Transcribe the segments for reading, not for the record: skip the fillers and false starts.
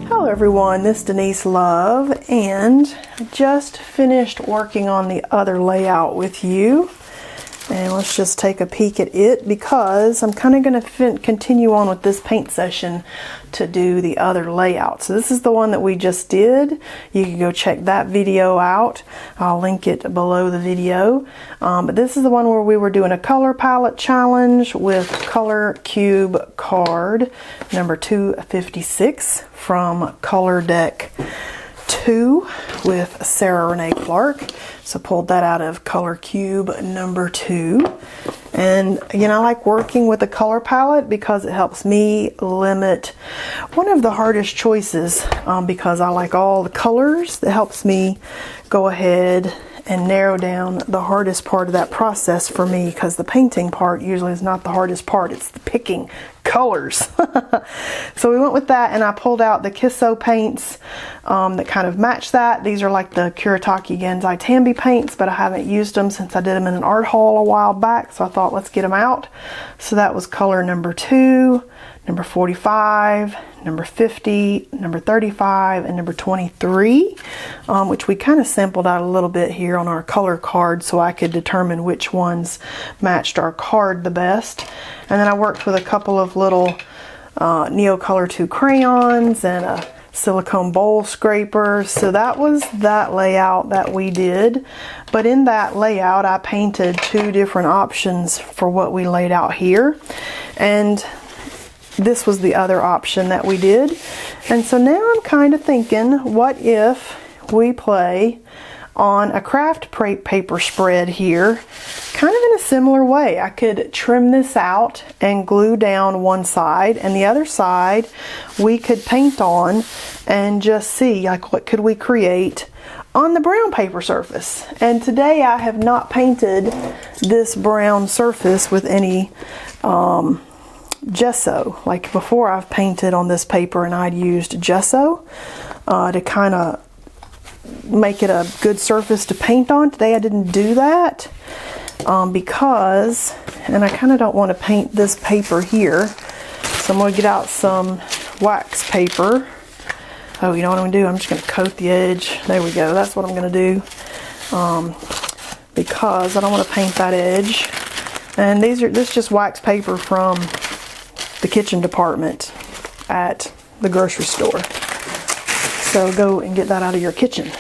Hello everyone, this is Denise Love, and I just finished working on the other layout with you. And let's just take a peek at it because I'm kind of going to continue on with this paint session to do the other layout. So this is the one that we just did. You can go check that video out. I'll link it below the video. But this is the one where we were doing a color palette challenge with Color Cube card number 256 from Color Deck 2 with Sarah Renee Clark. So pulled that out of Color Cube number 2. And again, I like working with a color palette because it helps me limit one of the hardest choices because I like all the colors. That helps me go ahead and narrow down the hardest part of that process for me, because the painting part usually is not the hardest part, it's the picking colors. So we went with that, and I pulled out the Kissoh paints that kind of match that. These are like the Kissoh Gansai Tambi paints, but I haven't used them since I did them in an art haul a while back, so I thought let's get them out. So that was color number 2, number 45, number 50, number 35, and number 23, which we kind of sampled out a little bit here on our color card so I could determine which ones matched our card the best. And then I worked with a couple of little Neocolor 2 crayons and a silicone bowl scraper. So that was that layout that we did. But in that layout, I painted 2 different options for what we laid out here. And this was the other option that we did. And so now I'm kind of thinking, what if we play on a Kraft paper spread here, kind of in a similar way. I could trim this out and glue down one side, and the other side we could paint on and just see like what could we create on the brown paper surface. And today I have not painted this brown surface with any gesso. Like before, I've painted on this paper and I'd used gesso to kind of make it a good surface to paint on. Today I didn't do that because, and I kind of don't want to paint this paper here, so I'm going to get out some wax paper. Oh, you know what I'm going to do? I'm just going to coat the edge. There we go. That's what I'm going to do because I don't want to paint that edge. And this is just wax paper from the kitchen department at the grocery store. So go and get that out of your kitchen.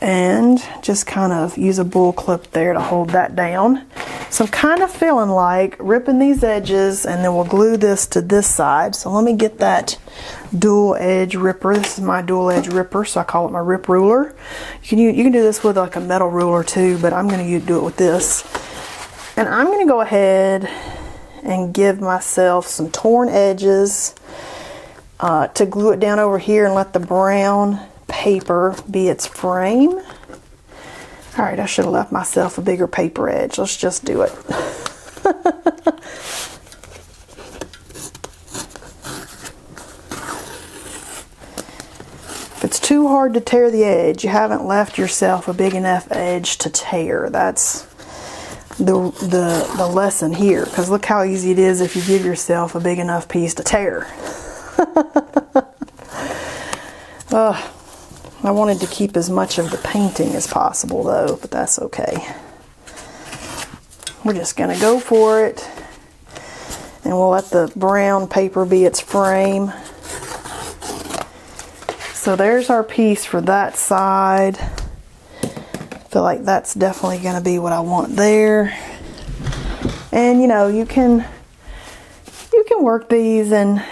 And just kind of use a bull clip there to hold that down. So I'm kind of feeling like ripping these edges, and then we'll glue this to this side. So let me get that dual edge ripper. This is my dual edge ripper, so I call it my rip ruler. You can do this with like a metal ruler too, but I'm going to do it with this. And I'm going to go ahead and give myself some torn edges to glue it down over here and let the brown paper be its frame. Alright, I should have left myself a bigger paper edge. Let's just do it. If it's too hard to tear the edge, you haven't left yourself a big enough edge to tear. That's the lesson here, because look how easy it is if you give yourself a big enough piece to tear. I wanted to keep as much of the painting as possible though, but that's okay. We're just going to go for it, and we'll let the brown paper be its frame. So there's our piece for that side. I feel like that's definitely going to be what I want there. And you know, you can work these, and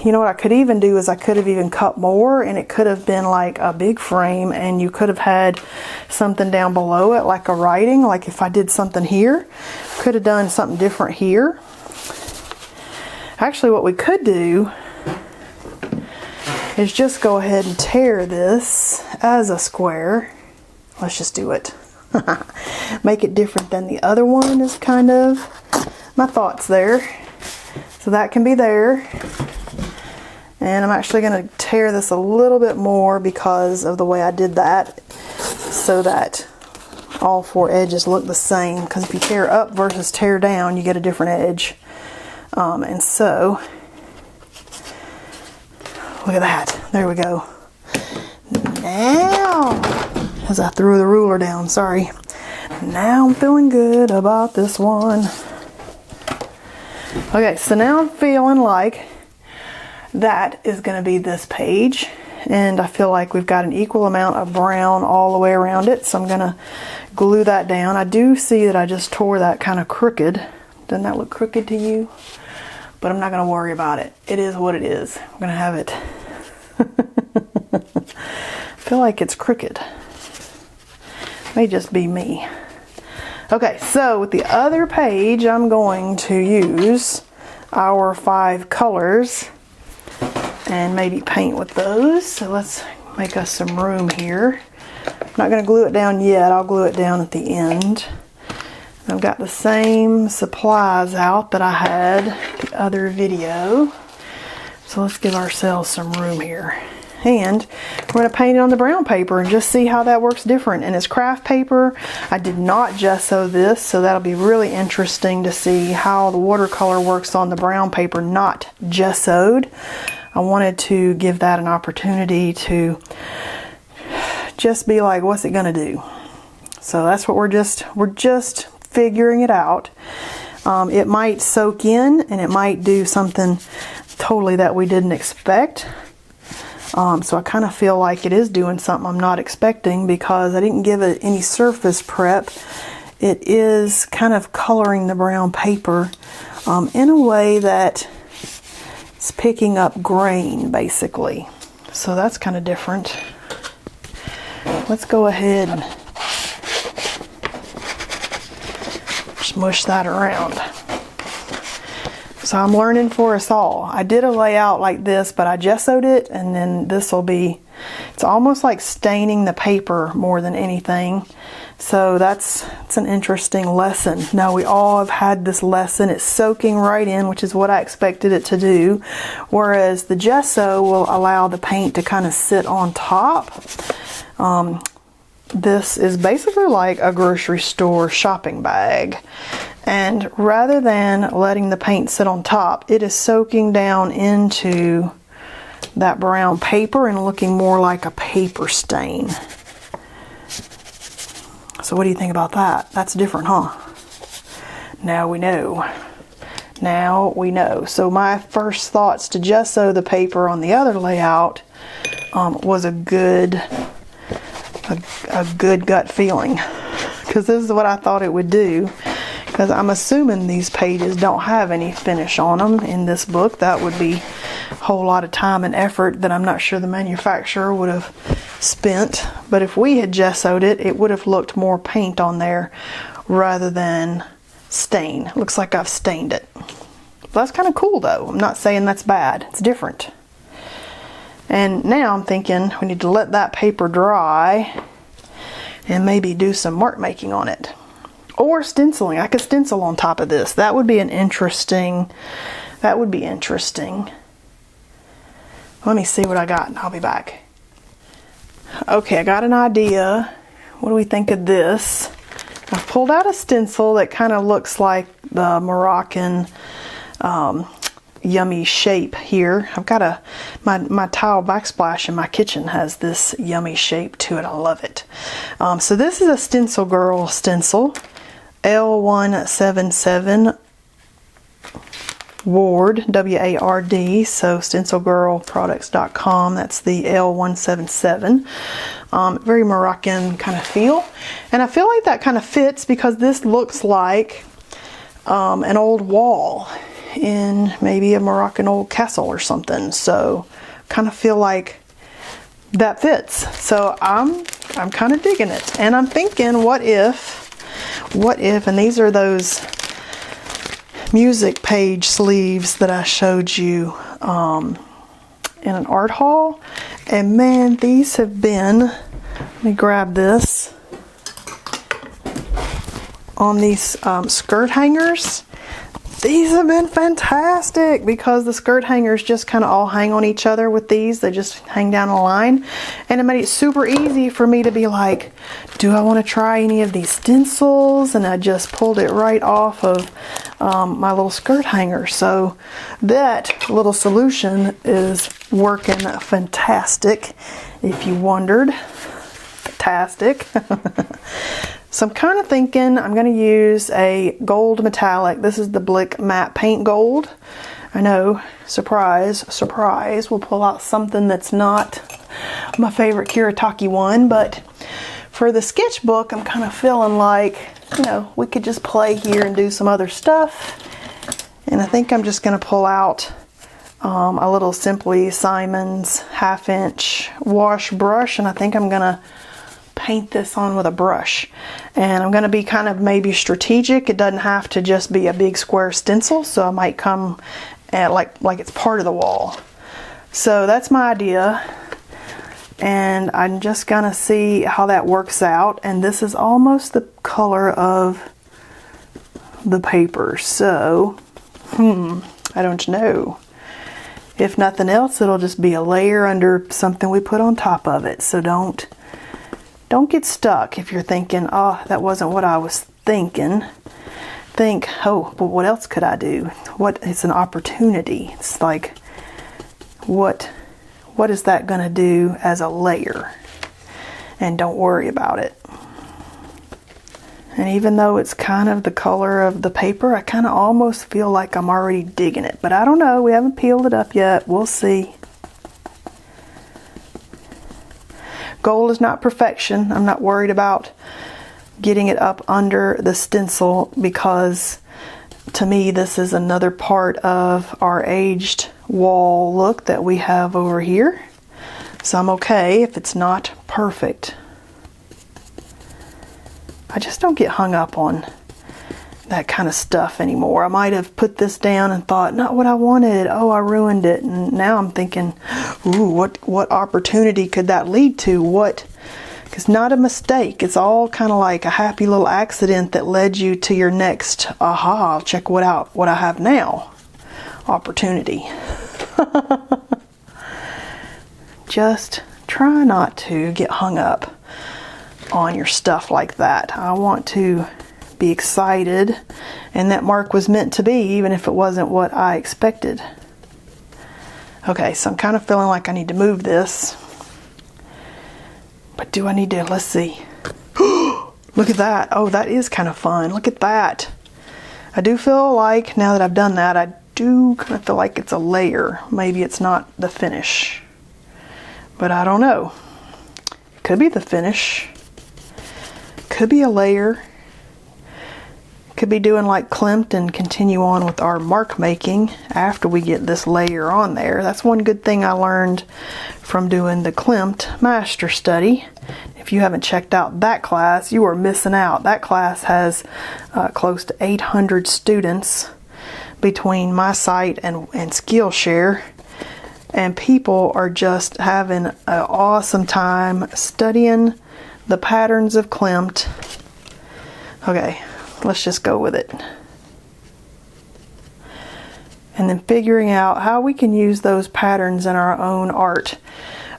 you know what I could even do is I could have even cut more, and it could have been like a big frame, and you could have had something down below it like a writing. Like if I did something here, could have done something different here. Actually, what we could do is just go ahead and tear this as a square. Let's just do it. Make it different than the other one is kind of my thoughts there. So that can be there. And I'm actually going to tear this a little bit more because of the way I did that, so that all 4 edges look the same. Because if you tear up versus tear down, you get a different edge. And so Look at that. There we go. Now, as I threw the ruler down, sorry. Now I'm feeling good about this one. Okay, so now I'm feeling like that is going to be this page. And I feel like we've got an equal amount of brown all the way around it. So I'm going to glue that down. I do see that I just tore that kind of crooked. Doesn't that look crooked to you? But I'm not going to worry about it. It is what it is. I'm going to have it. I feel like it's crooked. May just be me. Okay, so with the other page, I'm going to use our 5 colors and maybe paint with those. So let's make us some room here. I'm not going to glue it down yet. I'll glue it down at the end. I've got the same supplies out that I had the other video. So let's give ourselves some room here. And we're going to paint it on the brown paper and just see how that works different. And it's craft paper. I did not gesso this, so that'll be really interesting to see how the watercolor works on the brown paper, not gessoed. I wanted to give that an opportunity to just be like, what's it going to do? So that's what we're just figuring it out. It might soak in and it might do something totally that we didn't expect. So I kind of feel like it is doing something I'm not expecting because I didn't give it any surface prep. It is kind of coloring the brown paper in a way that it's picking up grain, basically. So that's kind of different. Let's go ahead and smush that around. So I'm learning for us all. I did a layout like this, but I gessoed it, and then this will be, it's almost like staining the paper more than anything. So that's an interesting lesson. Now we all have had this lesson. It's soaking right in, which is what I expected it to do. Whereas the gesso will allow the paint to kind of sit on top. This is basically like a grocery store shopping bag. And rather than letting the paint sit on top, it is soaking down into that brown paper and looking more like a paper stain. So what do you think about that? That's different, huh? Now we know. Now we know. So my first thoughts to gesso the paper on the other layout was a good gut feeling, because this is what I thought it would do. Because I'm assuming these pages don't have any finish on them in this book. That would be a whole lot of time and effort that I'm not sure the manufacturer would have spent. But if we had gessoed it, it would have looked more paint on there rather than stain. Looks like I've stained it. But that's kind of cool though. I'm not saying that's bad. It's different. And now I'm thinking we need to let that paper dry and maybe do some mark making on it. Or stenciling. I could stencil on top of this. That would be an interesting, that would be interesting. Let me see what I got and I'll be back. Okay, I got an idea. What do we think of this? I've pulled out a stencil that kind of looks like the Moroccan yummy shape here. I've got my tile backsplash in my kitchen has this yummy shape to it. I love it. So this is a Stencil Girl stencil. L177 Ward, W-A-R-D, so stencilgirlproducts.com. That's the L177. Very Moroccan kind of feel. And I feel like that kind of fits because this looks like an old wall in maybe a Moroccan old castle or something. So kind of feel like that fits. So I'm kind of digging it. And I'm thinking, what if, and these are those music page sleeves that I showed you in an art haul. And man, these have been, let me grab this, on these skirt hangers. These have been fantastic because the skirt hangers just kind of all hang on each other with these. They just hang down a line, and it made it super easy for me to be like, do I want to try any of these stencils? And I just pulled it right off of my little skirt hanger. So that little solution is working fantastic, if you wondered. Fantastic. So I'm kind of thinking I'm going to use a gold metallic. This is the Blick Matte Paint Gold. I know, surprise, surprise, we'll pull out something that's not my favorite Kuretake one, but for the sketchbook, I'm kind of feeling like, you know, we could just play here and do some other stuff. And I think I'm just going to pull out a little Simply Simon's 1/2 inch wash brush, and I think I'm going to paint this on with a brush. And I'm going to be kind of maybe strategic. It doesn't have to just be a big square stencil, so I might come at like it's part of the wall. So that's my idea, and I'm just gonna see how that works out. And this is almost the color of the paper, so I don't know. If nothing else, it'll just be a layer under something we put on top of it. So don't get stuck if you're thinking, oh, that wasn't what I was thinking. Think, oh, but what else could I do? It's an opportunity. It's like, what is that going to do as a layer? And don't worry about it. And even though it's kind of the color of the paper, I kind of almost feel like I'm already digging it. But I don't know. We haven't peeled it up yet. We'll see. Gold is not perfection. I'm not worried about getting it up under the stencil, because to me this is another part of our aged wall look that we have over here. So I'm okay if it's not perfect. I just don't get hung up on that kind of stuff anymore. I might have put this down and thought, not what I wanted. Oh, I ruined it. And now I'm thinking, ooh, what opportunity could that lead to? It's not a mistake. It's all kind of like a happy little accident that led you to your next, aha, check what I have now. Opportunity. Just try not to get hung up on your stuff like that. I want to be excited, and that mark was meant to be, even if it wasn't what I expected. Okay, so I'm kind of feeling like I need to move this, but do I need to? Let's see. Look at that. Oh, that is kind of fun. Look at that. I do feel like now that I've done that, I do kind of feel like it's a layer. Maybe it's not the finish, but I don't know. It could be the finish. Could be a layer. Could be doing like Klimt and continue on with our mark making after we get this layer on there. That's one good thing I learned from doing the Klimt master study. If you haven't checked out that class, you are missing out. That class has close to 800 students between my site and Skillshare, and people are just having an awesome time studying the patterns of Klimt. Okay. Let's just go with it. And then figuring out how we can use those patterns in our own art.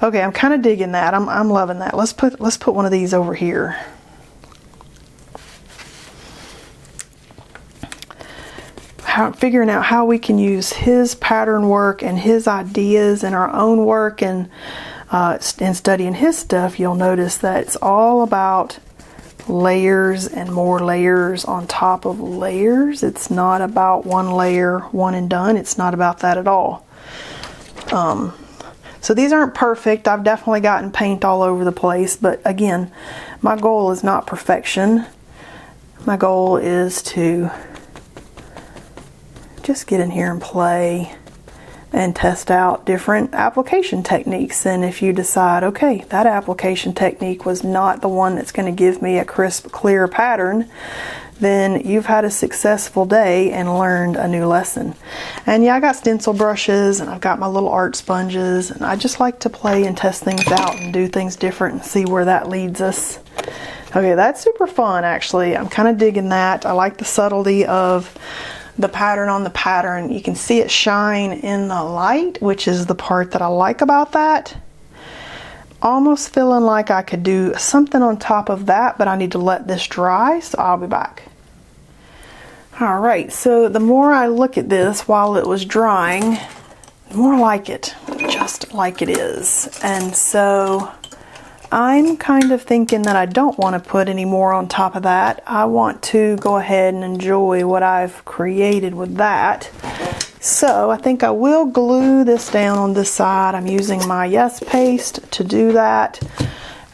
Okay, I'm kind of digging that. I'm loving that. Let's put one of these over here. Figuring out how we can use his pattern work and his ideas in our own work, and in studying his stuff, you'll notice that it's all about layers and more layers on top of layers. It's not about one layer, one and done. It's not about that at all. So these aren't perfect. I've definitely gotten paint all over the place, but again, my goal is not perfection. My goal is to just get in here and play and test out different application techniques. And if you decide, okay, that application technique was not the one that's going to give me a crisp, clear pattern, then you've had a successful day and learned a new lesson. And yeah, I got stencil brushes and I've got my little art sponges, and I just like to play and test things out and do things different and see where that leads us. Okay, that's super fun actually. I'm kind of digging that. I like the subtlety of the pattern on the pattern. You can see it shine in the light, which is the part that I like about that. Almost feeling like I could do something on top of that, but I need to let this dry, so I'll be back. Alright, so the more I look at this while it was drying, the more I like it, just like it is. And so I'm kind of thinking that I don't want to put any more on top of that. I want to go ahead and enjoy what I've created with that. So I think I will glue this down on this side. I'm using my Yes paste to do that.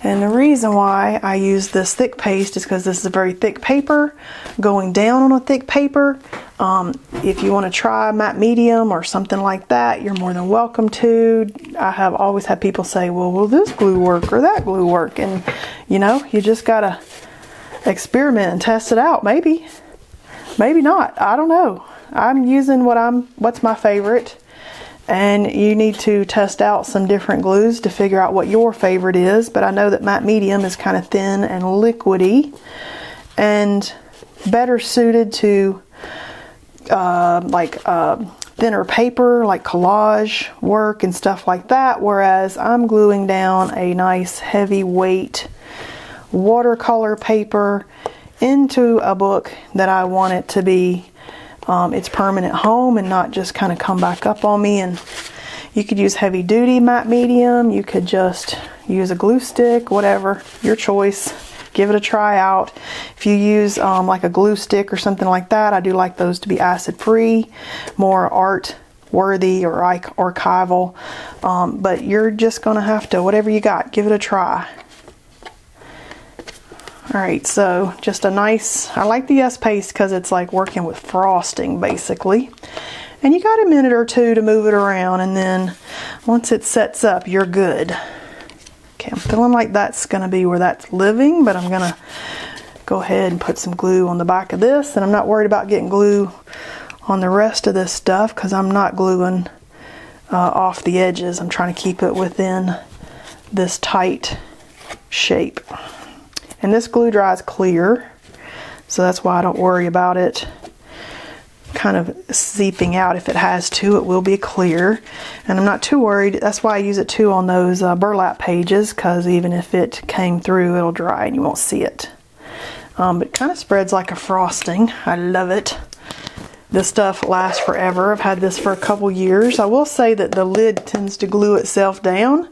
And the reason why I use this thick paste is because this is a very thick paper. Going down on a thick paper, if you want to try matte medium or something like that, you're more than welcome to. I have always had people say, well, will this glue work or that glue work? And you know, you just gotta experiment and test it out. Maybe not, I don't know. I'm using what's my favorite, and you need to test out some different glues to figure out what your favorite is. But I know that matte medium is kind of thin and liquidy and better suited to thinner paper, like collage work and stuff like that, whereas I'm gluing down a nice heavyweight watercolor paper into a book that I want it to be its permanent home and not just kind of come back up on me. And you could use heavy duty matte medium, you could just use a glue stick, whatever, your choice. Give it a try out. If you use like a glue stick or something like that, I do like those to be acid free, more art worthy or archival, but you're just gonna have to, whatever you got, give it a try. Alright, so just a nice, I like the Yes paste because it's like working with frosting basically. And you got a minute or two to move it around, and then once it sets up, you're good. Okay, I'm feeling like that's going to be where that's living, but I'm going to go ahead and put some glue on the back of this, and I'm not worried about getting glue on the rest of this stuff because I'm not gluing off the edges. I'm trying to keep it within this tight shape. And this glue dries clear, so that's why I don't worry about it kind of seeping out. If it has to, it will be clear, and I'm not too worried. That's why I use it too on those burlap pages, because even if it came through, it'll dry and you won't see it. But it kind of spreads like a frosting. I love it. This stuff lasts forever. I've had this for a couple years. I will say that the lid tends to glue itself down,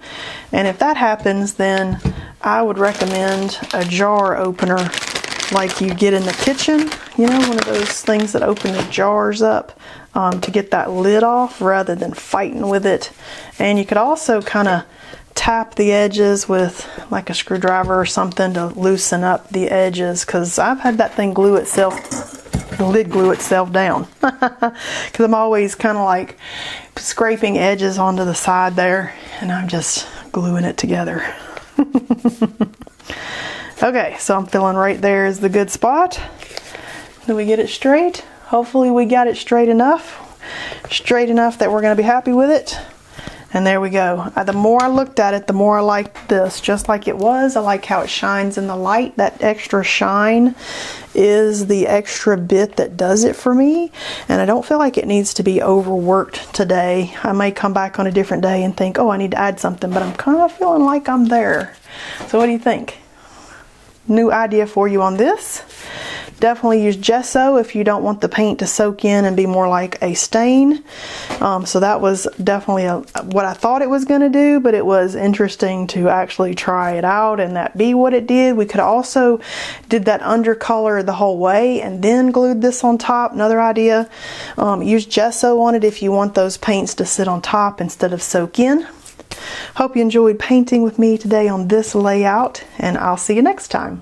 and if that happens, then I would recommend a jar opener like you get in the kitchen, you know, one of those things that open the jars up to get that lid off rather than fighting with it. And you could also kind of tap the edges with like a screwdriver or something to loosen up the edges, because I've had that thing glue itself, the lid glue itself down, because I'm always kind of like scraping edges onto the side there, and I'm just gluing it together. Okay, so I'm feeling right there is the good spot. Did we get it straight? Hopefully we got it straight enough that we're going to be happy with it. And there we go. The more I looked at it, the more I liked this, just like it was. I like how it shines in the light. That extra shine is the extra bit that does it for me. And I don't feel like it needs to be overworked today. I may come back on a different day and think, oh, I need to add something, but I'm kind of feeling like I'm there. So what do you think? New idea for you on this. Definitely use gesso if you don't want the paint to soak in and be more like a stain. So that was definitely what I thought it was going to do, but it was interesting to actually try it out and that be what it did. We could also did that undercolor the whole way and then glued this on top. Another idea. Use gesso on it if you want those paints to sit on top instead of soak in. Hope you enjoyed painting with me today on this layout, and I'll see you next time.